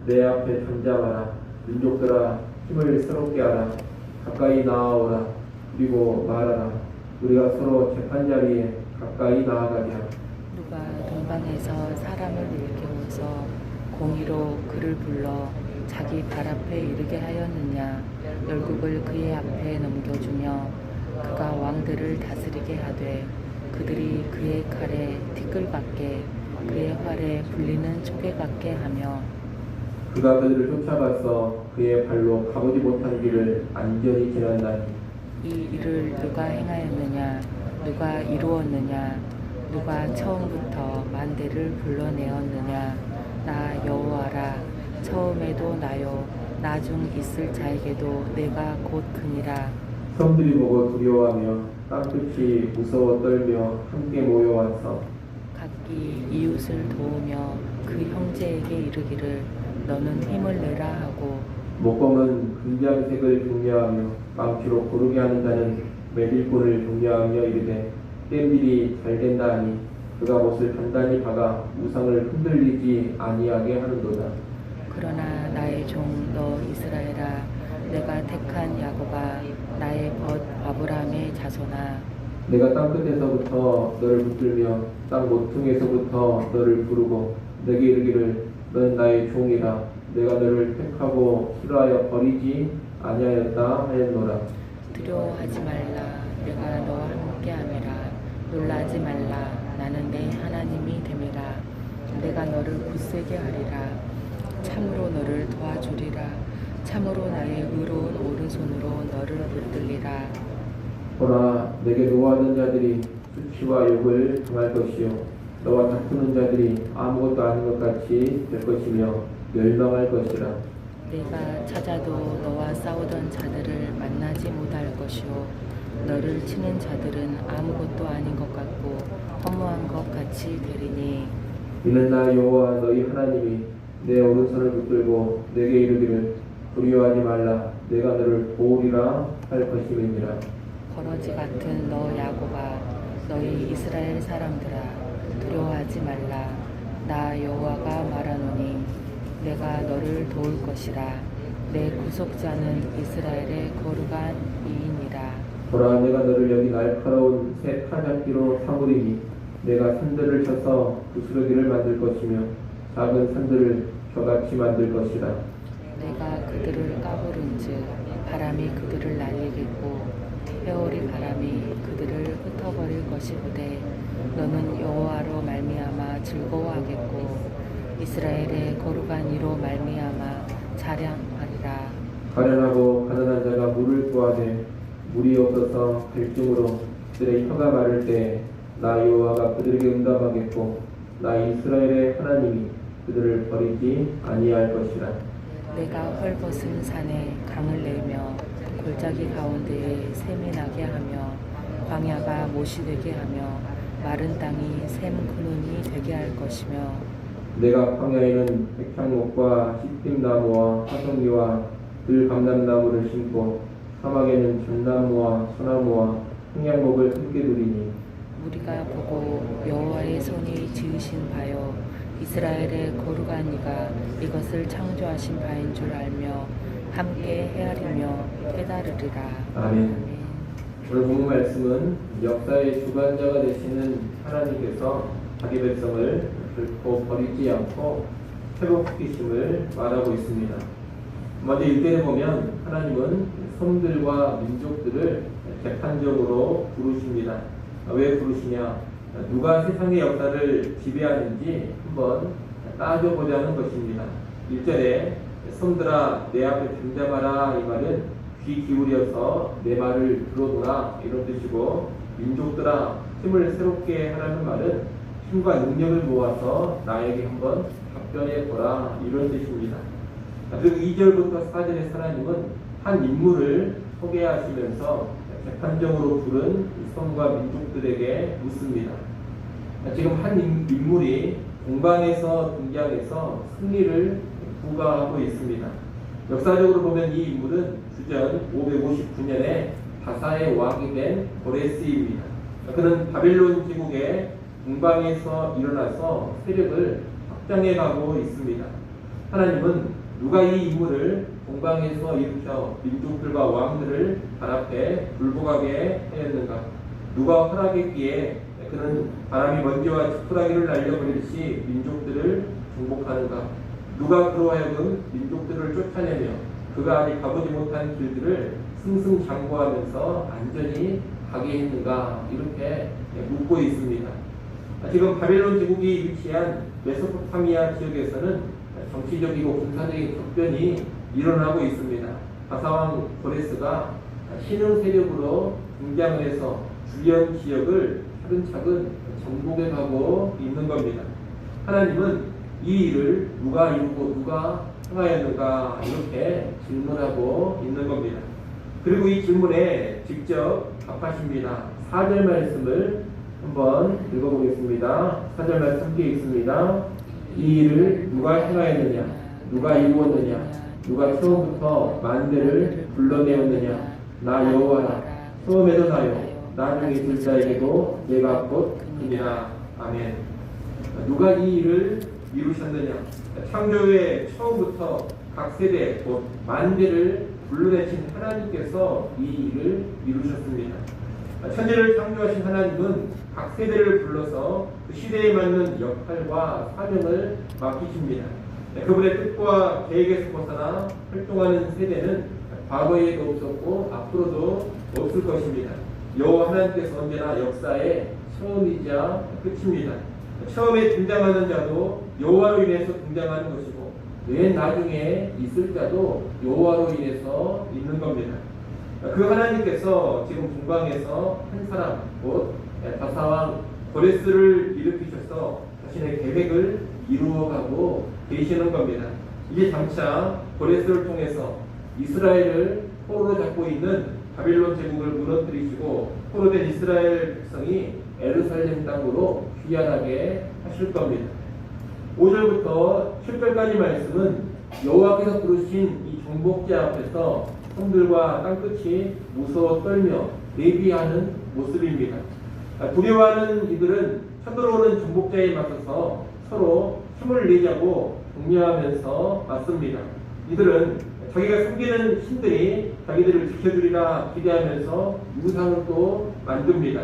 내 앞에 잠잠하라. 민족들아 힘을 새롭게 하라. 가까이 나아오라. 그리고 말하라. 우리가 서로 재판자리에 가까이 나아가자. 누가 동방에서 사람을 일깨워서 공의로 그를 불러 자기 발 앞에 이르게 하였느냐. 열국을 그의 앞에 넘겨주며 그가 왕들을 다스리게 하되 그들이 그의 칼에 티끌같게 그의 활에 불리는 초계같게 하며 그가 그들을 쫓아가서 그의 발로 가보지 못한 길을 안전히 지난다니. 이 일을 누가 행하였느냐. 누가 이루었느냐. 누가 처음부터 만대를 불러내었느냐. 나 여호와라. 처음에도 나요. 나중 있을 자에게도 내가 곧 그니라. 섬들이 보고 두려워하며 땅끝이 무서워 떨며 함께 모여와서 각기 이웃을 도우며 그 형제에게 이르기를 너는 힘을 내라 하고 목검은 금장색을 종려하며 망치로 고르게 하는 자는 메밀꽃을 종려하며 이르되 뗀일이 잘 된다 하니 그가 못을 단단히 박아 우상을 흔들리지 아니하게 하는도다. 그러나 나의 종 너 이스라엘아 내가 택한 야곱아 나의 벗 아브라함의 자손아 내가 땅끝에서부터 너를 붙들며 땅 모퉁이에서부터 너를 부르고 내게 이르기를 너는 나의 종이라. 내가 너를 택하고 싫어하여 버리지 아니하였다 하였노라. 두려워하지 말라 내가 너와 함께함이라. 놀라지 말라 나는 내 하나님이 됨이라. 내가 너를 굳세게 하리라. 참으로 너를 도와주리라. 참으로 나의 의로운 오른손으로 너를 붙들리라. 보라, 내게 노하는 자들이 수치와 욕을 당할 것이요 너와 다투는 자들이 아무것도 아닌 것 같이 될 것이며 멸망할 것이라. 내가 찾아도 너와 싸우던 자들을 만나지 못할 것이요 너를 치는 자들은 아무것도 아닌 것 같고 허무한 것 같이 되리니 이는 나 여호와 너희 하나님이 내 오른손을 붙들고 내게 이르기를 두려워하지 말라. 내가 너를 도우리라 할 것임이니라. 거러지 같은 너 야곱아 너희 이스라엘 사람들아 두려워하지 말라. 나 여호와가 말하노니 내가 너를 도울 것이라. 내 구속자는 이스라엘의 거룩한 이인이라. 보라, 내가 너를 여기 날카로운 새 타작기로 사무리니 내가 산들을 쳐서 부스러기를 만들 것이며 작은 산들을 벼같이 만들 것이라. 내가 그들을 까부른즉 바람이 그들을 날리겠고 회오리 바람이 그들을 흩어버릴 것이오되 너는 여호와로 말미암아 즐거워하겠고 이스라엘의 거룩한 이로 말미암아 자랑하리라. 가련하고 가난한 자가 물을 구하되 물이 없어서 갈증으로 그들의 혀가 마를 때 나 여호와가 그들에게 응답하겠고 나 이스라엘의 하나님이 그들을 버리지 아니할 것이라. 내가 헐벗은 산에 강을 내며 골짜기 가운데에 샘이 나게 하며 광야가 못이 되게 하며 마른 땅이 샘 근원이 되게 할 것이며 내가 광야에는 백향목과 시팀나무와 화석류와 들감람나무를 심고 사막에는 전나무와 소나무와 평양목을 함께 두리니 우리가 보고 여호와의 손이 지으신 바요 이스라엘의 거룩한 이가 이것을 창조하신 바인 줄 알며 함께 헤아리며 깨달으리라. 아멘. 오늘 본문 말씀은 역사의 주관자가 되시는 하나님께서 자기 백성을 결코 버리지 않고 회복시키심을 말하고 있습니다. 먼저 1절에 보면 하나님은 성들과 민족들을 재판적으로 부르십니다. 왜 부르시냐? 누가 세상의 역사를 지배하는지 한번 따져보자는 것입니다. 1절에 성들아 내 앞에 잠잠하라 이 말은 귀 기울여서 내 말을 들어보라 이런 뜻이고 민족들아 힘을 새롭게 하라는 말은 힘과 능력을 모아서 나에게 한번 답변해 보라 이런 뜻입니다. 그리고 2절부터 4절의 하나님은 한 인물을 소개하시면서 재판적으로 부른 성과 민족들에게 묻습니다. 지금 한 인물이 동방에서 등장해서 승리를 부과하고 있습니다. 역사적으로 보면 이 인물은 주전 559년에 바사의 왕이 된 고레스입니다. 그는 바빌론 제국의 동방에서 일어나서 세력을 확장해 가고 있습니다. 하나님은 누가 이 인물을 동방에서 일으켜 민족들과 왕들을 발 앞에 굴복하게 하였는가? 누가 허락했기에 그는 바람이 먼지와 지푸라기를 날려버리듯이 민족들을 정복하는가? 누가 그로 하여금 민족들을 쫓아내며 그가 아직 가보지 못한 길들을 승승장구하면서 안전히 가게 했는가? 이렇게 묻고 있습니다. 지금 바벨론 제국이 위치한 메소포타미아 지역에서는 정치적이고 군사적인 격변이 일어나고 있습니다. 바사왕 고레스가 신흥 세력으로 등장을 해서 주변 지역을 차근차근 정복해 가고 있는 겁니다. 하나님은 이 일을 누가 이루고 누가 행하였는가 이렇게 질문하고 있는 겁니다. 그리고 이 질문에 직접 답하십니다. 4절 말씀을 한번 읽어보겠습니다. 4절 말씀 함께 읽습니다. 이 일을 누가 행하였느냐, 누가 이루었느냐, 누가 처음부터 만대를 불러내었느냐, 나 여호와라. 처음에도 나요, 나중에 있을 자에게도 내가 곧 그니라. 아멘. 누가 이 일을 이루셨느냐? 창조의 처음부터 각 세대 곧 만대를 불러내신 하나님께서 이 일을 이루셨습니다. 천지를 창조하신 하나님은 각 세대를 불러서 그 시대에 맞는 역할과 사명을 맡기십니다. 그분의 뜻과 계획에서 벗어나 활동하는 세대는 과거에도 없었고 앞으로도 없을 것입니다. 여호와 하나님께서 언제나 역사의 처음이자 끝입니다. 처음에 등장하는 자도 여호와로 인해서 등장하는 것이고 맨 나중에 있을 자도 여호와로 인해서 있는 겁니다. 그 하나님께서 지금 동방에서 한 사람 곧 바사왕 고레스를 일으키셔서 자신의 계획을 이루어가고 계시는 겁니다. 이제 장차 고레스를 통해서 이스라엘을 포로로 잡고 있는 바빌론 제국을 무너뜨리시고 포로된 이스라엘 백성이 예루살렘 땅으로 귀환하게 하실 겁니다. 5절부터 7절까지 말씀은 여호와께서 부르신 이 정복자 앞에서 성들과 땅끝이 무서워 떨며 대비하는 모습입니다. 두려워하는 이들은 쳐들어오는 정복자에 맞서서 서로 힘을 내자고 독려하면서 맞습니다. 이들은 자기가 섬기는 신들이 자기들을 지켜주리라 기대하면서 우상을 또 만듭니다.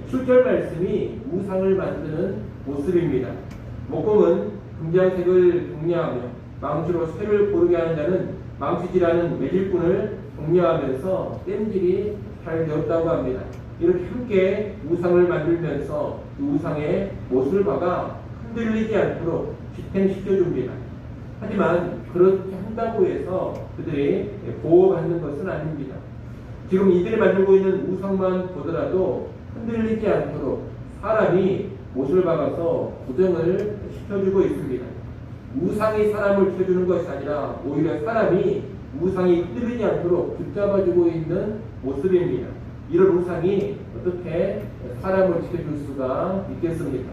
7절 말씀이 우상을 만드는 모습입니다. 목공은 금장색을 독려하며 망치로 쇠를 고르게 하는 자는 망치질하는 매질꾼을 독려하면서 땜질이 잘 되었다고 합니다. 이렇게 함께 우상을 만들면서 그 우상의 못을 박아 흔들리지 않도록 지탱시켜줍니다. 하지만 그렇게 한다고 해서 그들이 보호받는 것은 아닙니다. 지금 이들이 만들고 있는 우상만 보더라도 흔들리지 않도록 사람이 못을 박아서 고정을 시켜주고 있습니다. 우상이 사람을 지켜주는 것이 아니라 오히려 사람이 우상이 흔들리지 않도록 붙잡아주고 있는 모습입니다. 이런 우상이 어떻게 사람을 지켜줄 수가 있겠습니까?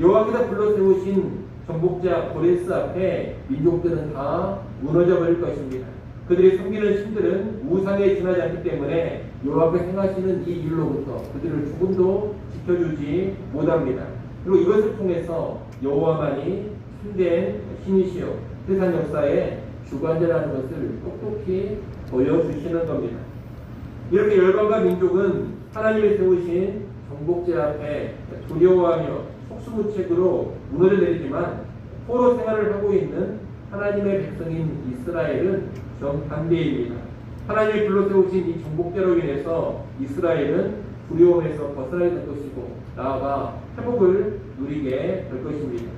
여호와께서 불러세우신 정복자 고레스 앞에 민족들은 다 무너져 버릴 것입니다. 그들이 섬기는 신들은 우상에 지나지 않기 때문에 여호와께서 행하시는 이 일로부터 그들을 조금도 지켜주지 못합니다. 그리고 이것을 통해서 여호와만이 참된 신이시여 세상 역사의 주관자라는 것을 똑똑히 보여주시는 겁니다. 이렇게 열방과 민족은 하나님이 세우신 정복자 앞에 두려워하며 속수무책으로 무너져 내리지만 포로 생활을 하고 있는 하나님의 백성인 이스라엘은 정반대입니다. 하나님이 불러세우신 이 정복자로 인해서 이스라엘은 두려움에서 벗어나야 될 것이고 나아가 회복을 누리게 될 것입니다.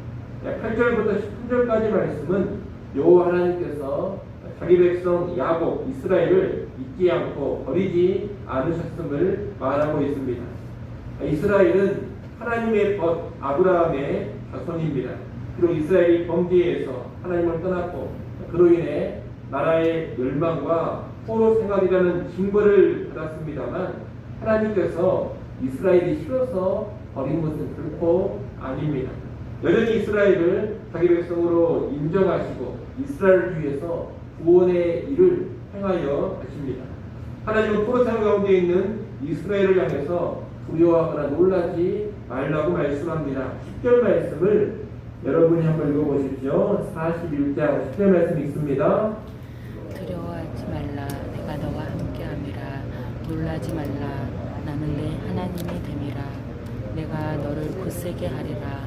8절부터 10절까지 말씀은 여호와 하나님께서 자기 백성 야곱 이스라엘을 잊지 않고 버리지 않으셨음을 말하고 있습니다. 이스라엘은 하나님의 벗 아브라함의 자손입니다. 그리고 이스라엘이 범죄에서 하나님을 떠났고 그로 인해 나라의 멸망과 포로 생활이라는 징벌을 받았습니다만 하나님께서 이스라엘이 싫어서 버린 것은 결코 아닙니다. 여전히 이스라엘을 자기 백성으로 인정하시고 이스라엘을 위해서 구원의 일을 행하여 하십니다. 하나님은 포로 생활 가운데 있는 이스라엘을 향해서 두려워하거나 놀라지 말라고 말씀합니다. 10절 말씀을 여러분이 한번 읽어보십시오. 41장 10절 말씀 읽습니다. 두려워하지 말라. 내가 너와 함께함이라. 놀라지 말라. 나는 내 하나님이 됨이라. 내가 너를 굳세게 하리라.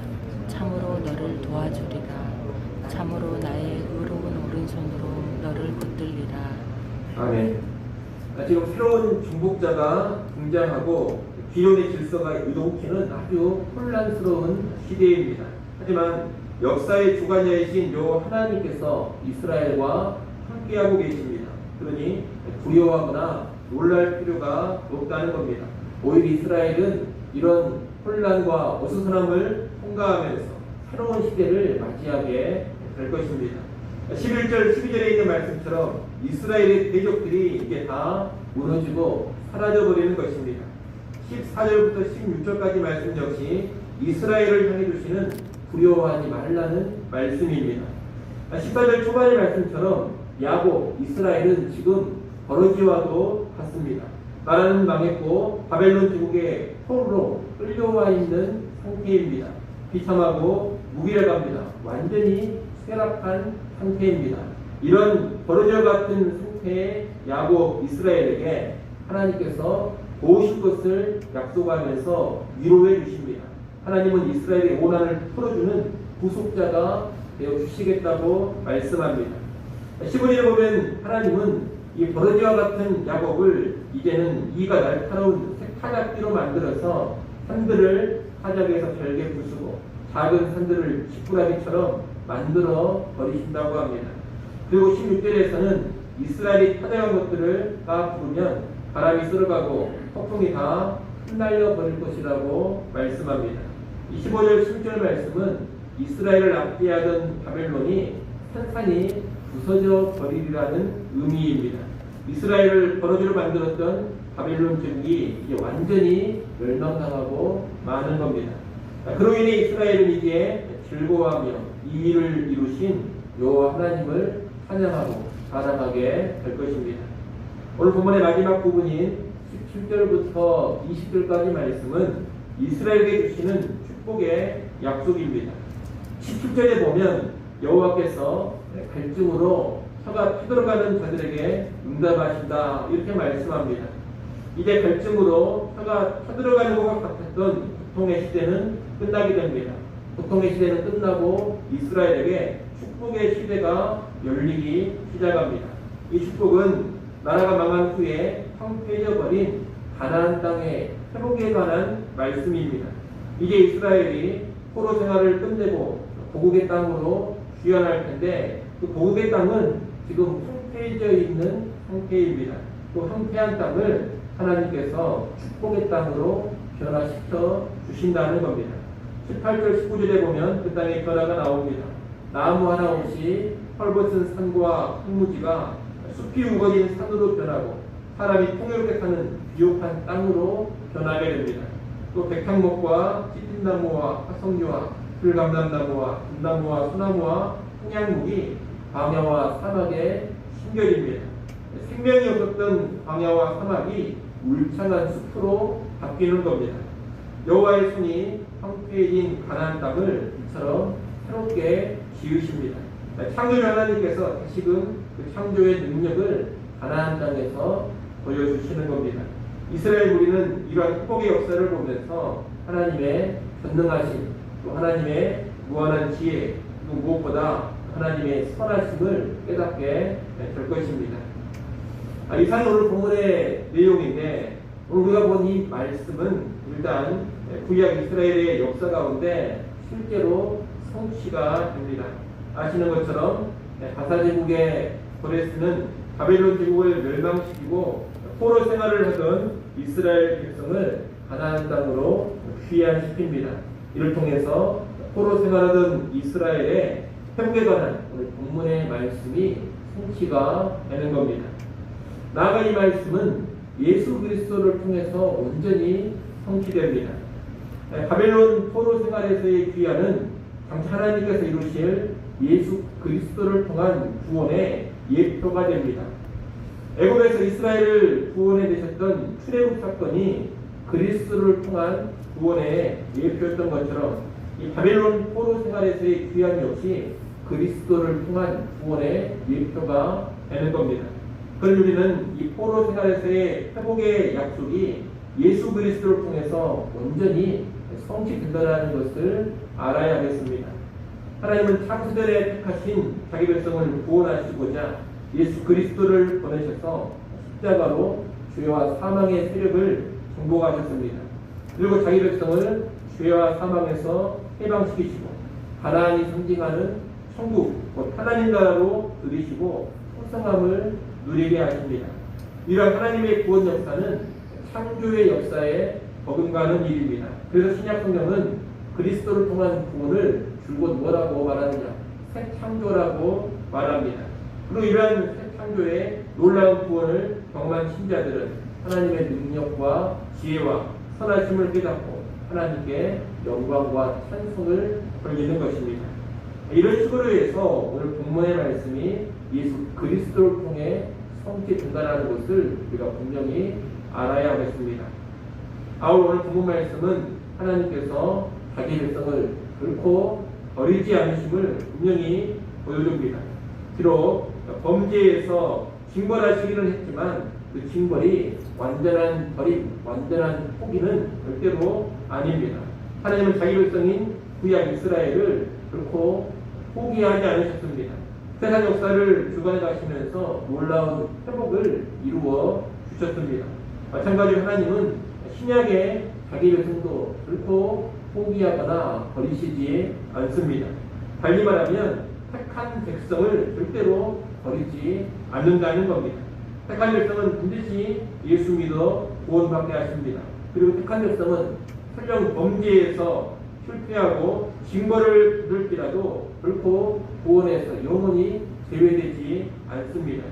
참으로 너를 도와주리라. 참으로 나의 의로운 오른손으로 너를 붙들리라. 아멘. 지금 새로운 중복자가 등장하고 기존의 질서가 이동키는 아주 혼란스러운 시대입니다. 하지만 역사의 주관자이신 요 하나님께서 이스라엘과 함께하고 계십니다. 그러니 두려워하거나 놀랄 필요가 없다는 겁니다. 오히려 이스라엘은 이런 혼란과 어수선함을 통과하면서 새로운 시대를 맞이하게 될 것입니다. 11절, 12절에 있는 말씀처럼 이스라엘의 대적들이 이제 다 무너지고 사라져버리는 것입니다. 14절부터 16절까지 말씀 역시 이스라엘을 향해 주시는 두려워하지 말라는 말씀입니다. 14절 초반의 말씀처럼 야곱, 이스라엘은 지금 버러지와도 같습니다. 나라는 망했고 바벨론 제국의 포로로 끌려와 있는 상태입니다. 비참하고 무기력합니다. 완전히 쇠락한 상태입니다. 이런 버러지와 같은 상태의 야곱, 이스라엘에게 하나님께서 도우실 것을 약속하면서 위로해 주십니다. 하나님은 이스라엘의 고난을 풀어주는 구속자가 되어 주시겠다고 말씀합니다. 15절에 보면 하나님은 이 버러지와 같은 야곱을 이제는 이가 날카로운 칼날비로 만들어서 산들을 타작에서 별게 부수고 작은 산들을 지푸라기처럼 만들어 버리신다고 합니다. 그리고 16절에서는 이스라엘이 타작한 것들을 다 부르면 바람이 쓸어가고 폭풍이 다 흩날려 버릴 것이라고 말씀합니다. 25절 16절 말씀은 이스라엘을 압제하던 바벨론이 산산이 부서져 버리리라는 의미입니다. 이스라엘을 버러지로 만들었던 바벨론 제국이 이제 완전히 멸망당하고 마는 겁니다. 그로 인해 이스라엘은 이제 즐거워하며 이 일을 이루신 여호와 하나님을 찬양하고 자랑하게 될 것입니다. 오늘 본문의 마지막 부분인 17절부터 20절까지 말씀은 이스라엘에게 주시는 축복의 약속입니다. 17절에 보면 여호와께서 갈증으로 혀가 터들어가는 자들에게 응답하신다 이렇게 말씀합니다. 이제 갈증으로 혀가 터들어가는 것 같았던 고통의 시대는 끝나게 됩니다. 고통의 시대는 끝나고 이스라엘에게 축복의 시대가 열리기 시작합니다. 이 축복은 나라가 망한 후에 황폐해져 버린 가나안 땅의 회복에 관한 말씀입니다. 이제 이스라엘이 포로 생활을 끝내고 고국의 땅으로 귀환할 텐데 그 고국의 땅은 지금 황폐해져 있는 상태입니다. 그 황폐한 땅을 하나님께서 축복의 땅으로 변화시켜 주신다는 겁니다. 18절 19절에 보면 그 땅의 변화가 나옵니다. 나무 하나 없이 헐벗은 산과 흙무지가 숲이 우거진 산으로 변하고 사람이 통역에 사는 비옥한 땅으로 변하게 됩니다. 또 백향목과 찌릿나무와 화석류와 불감람나무와 금나무와 소나무와 홍양목이 광야와 사막에 심겨집니다. 생명이 없었던 광야와 사막이 울창한 숲으로 바뀌는 겁니다. 여호와의 손이 황폐해진 가나안 땅을 이처럼 새롭게 지으십니다. 창조주 하나님께서 다시금 그 창조의 능력을 가나안 땅에서 보여주시는 겁니다. 이스라엘 무리는 이러한 회복의 역사를 보면서 하나님의 전능하심, 또 하나님의 무한한 지혜, 또 무엇보다 하나님의 선하심을 깨닫게 될 것입니다. 이상 오늘 본문의 내용인데 오늘 우리가 본 이 말씀은 일단 구약 이스라엘의 역사 가운데 실제로 성취가 됩니다. 아시는 것처럼 바사 제국의 고레스는 바벨론 제국을 멸망시키고 포로 생활을 하던 이스라엘 백성을 가나안 땅으로 귀환시킵니다. 이를 통해서 포로 생활하던 이스라엘의 회복에 관한 오늘 본문의 말씀이 성취가 되는 겁니다. 나아가 이 말씀은 예수 그리스도를 통해서 온전히 성취됩니다. 바벨론 포로 생활에서의 귀환은 당시 하나님께서 이루실 예수 그리스도를 통한 구원의 예표가 됩니다. 애굽에서 이스라엘을 구원해 내셨던 출애굽 사건이 그리스도를 통한 구원의 예표였던 것처럼 이 바벨론 포로 생활에서의 귀함이 없이 그리스도를 통한 구원의 일표가 되는 겁니다. 그럼 우리는 이 포로 생활에서의 회복의 약속이 예수 그리스도를 통해서 온전히 성취된다는 것을 알아야 하겠습니다. 하나님은 창세전에 택하신 자기 백성을 구원하시고자 예수 그리스도를 보내셔서 십자가로 죄와 사망의 세력을 정복하셨습니다. 그리고 자기 백성을 죄와 사망에서 해방시키시고 가나안이 상징하는 천국, 곧 하나님 나라로 들이시고 풍성함을 누리게 하십니다. 이러한 하나님의 구원 역사는 창조의 역사에 버금가는 일입니다. 그래서 신약 성경은 그리스도를 통한 구원을 줄곧 뭐라고 말하느냐? 새 창조라고 말합니다. 그리고 이러한 새 창조의 놀라운 구원을 경험한 신자들은 하나님의 능력과 지혜와 선하심을 깨닫고 하나님께 영광과 찬송을 돌리는 것입니다. 이런 식으로 해서 오늘 본문의 말씀이 예수 그리스도를 통해 성취된다는 것을 우리가 분명히 알아야 하겠습니다. 아울 오늘 본문 말씀은 하나님께서 자기 백성을 결코 버리지 않으심을 분명히 보여줍니다. 비록 범죄에서 징벌하시기는 했지만 그 징벌이 완전한 버림, 완전한 포기는 절대로 아닙니다. 하나님은 자기 백성인 구약 이스라엘을 결코 포기하지 않으셨습니다. 세상 역사를 주관해 가시면서 놀라운 회복을 이루어 주셨습니다. 마찬가지로 하나님은 신약의 자기 백성도 결코 포기하거나 버리시지 않습니다. 달리 말하면 택한 백성을 절대로 버리지 않는다는 겁니다. 택한 백성은 반드시 예수 믿어 구원받게 하십니다. 그리고 택한 백성은 설령 범죄에서 실패하고 징벌을 받을지라도 결코 구원에서 영원히 제외되지 않습니다.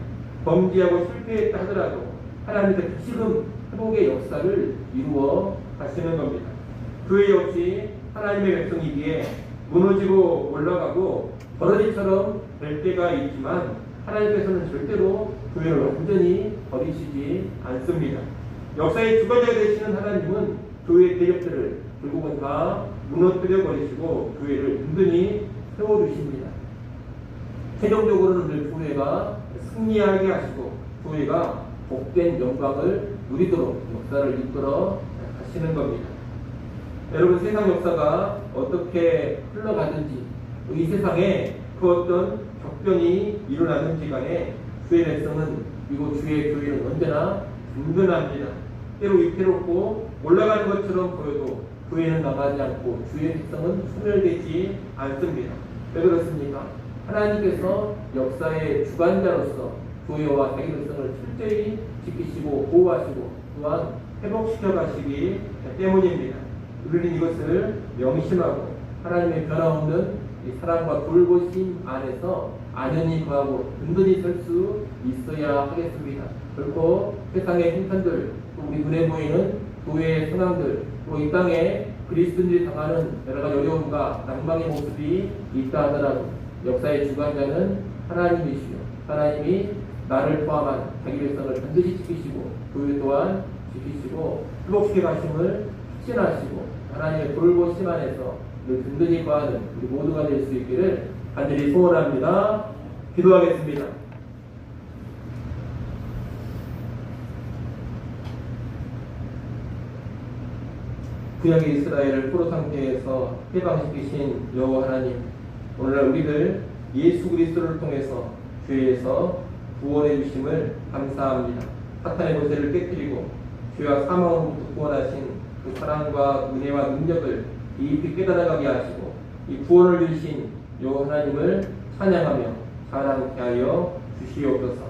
범죄하고 실패했다 하더라도 하나님께서 지금 회복의 역사를 이루어 가시는 겁니다. 교회 역시 하나님의 백성이기에 무너지고 올라가고 버러지처럼 될 때가 있지만 하나님께서는 절대로 교회를 완전히 버리시지 않습니다. 역사의 주관자가 되시는 하나님은 교회의 대적들을 결국은 다 무너뜨려 버리시고 교회를 든든히 세워주십니다. 최종적으로는 늘 교회가 승리하게 하시고 교회가 복된 영광을 누리도록 역사를 이끌어 가시는 겁니다. 여러분, 세상 역사가 어떻게 흘러가든지 이 세상에 그 어떤 격변이 일어나든지 간에 주의 백성은 그리고 주의 교회는 언제나 든든합니다. 때로 위태롭고 올라가는 것처럼 보여도 교회는 나가지 않고 주의 백성은 소멸되지 않습니다. 왜 그렇습니까? 하나님께서 역사의 주관자로서 교회와 자기 백성을 철저히 지키시고 보호하시고 또한 회복시켜 가시기 때문입니다. 우리는 이것을 명심하고 하나님의 변함없는 이 사랑과 돌보심 안에서 안연히 거하고 든든히 설 수 있어야 하겠습니다. 결코 세상의 형편들, 또 우리 눈에 보이는 교회의 상황들, 또 이 땅에 그리스도인들이 당하는 여러 가지 어려움과 낭망의 모습이 있다 하더라도 역사의 주관자는 하나님이시요 하나님이 나를 포함한 자기 백성을 반드시 지키시고 교회 또한 지키시고 회복시켜 가심을 확신하시고 하나님의 돌보심 안에서 든든히 거하는 우리 모두가 될 수 있기를 간절히 소원합니다. 기도하겠습니다. 구약의 이스라엘을 포로 상태에서 해방시키신 여호와 하나님, 오늘날 우리들 예수 그리스도를 통해서 죄에서 구원해 주심을 감사합니다. 사탄의 권세를 깨뜨리고 죄와 사망으로부터 구원하신 그 사랑과 은혜와 능력을 깊이 깨달아가게 하시고 이 구원을 주신 여호와 하나님을 찬양하며 자랑케 하여 주시옵소서.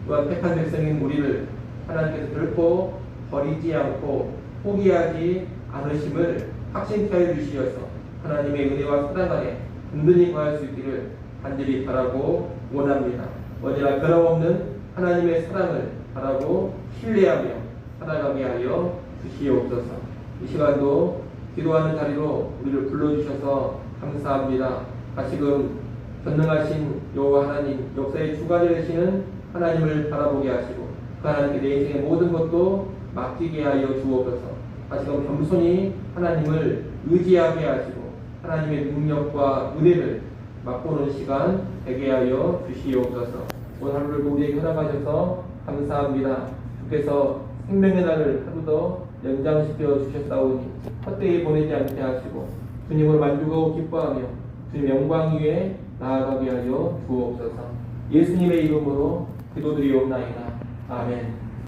또한 택한 백성인 우리를 하나님께서 결코 버리지 않고 포기하지 않으심을 확신케 하여 주시어서 하나님의 은혜와 사랑 안에 든든히 거할 수 있기를 간절히 바라고 원합니다. 언제나 변함없는 하나님의 사랑을 바라고 신뢰하며 살아가게 하여 주시옵소서. 이 시간도 기도하는 자리로 우리를 불러주셔서 감사합니다. 다시금 전능하신 여호와 하나님, 역사의 주관자 되시는 하나님을 바라보게 하시고 그 하나님께 내 인생의 모든 것도 맡기게 하여 주옵소서. 다시금 겸손히 하나님을 의지하게 하시고 하나님의 능력과 은혜를 맛보는 시간 되게 하여 주시옵소서. 오늘 하루를 우리에게 허락하셔서 감사합니다. 주께서 생명의 날을 하루 더 연장시켜 주셨사오니 헛되이 보내지 않게 하시고 주님을 만족하고 기뻐하며 주님 영광 위에 나아가게 하여 주옵소서. 예수님의 이름으로 기도드리옵나이다. 아멘.